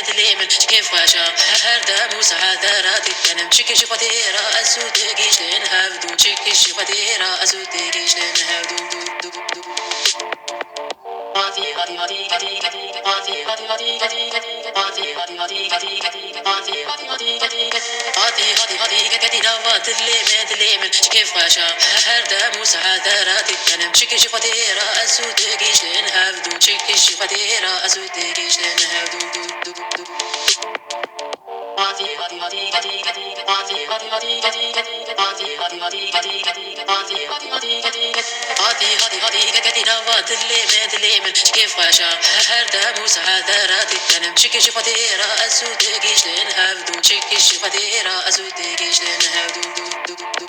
دلي من كيف غاشا هردا مساعدة راتي كلام شكي شي قديرة أزود جيشتن هفدو شكي شي قديرة أزود جيشتن هفدو دو دو دو دلي من كيف غاشا هردا مساعدة راتي كلام شكي شي قديرة أزود جيشتن هفدو شكي شي قديرة أزود جيشتن هفدو دو دو دو دلي من كيف غاشا هردا مساعدة راتي كلام شكي شي قديرة أزود جيشتن هفدو شكي شي قديرة أزود جيشتن هفدو دو دو دو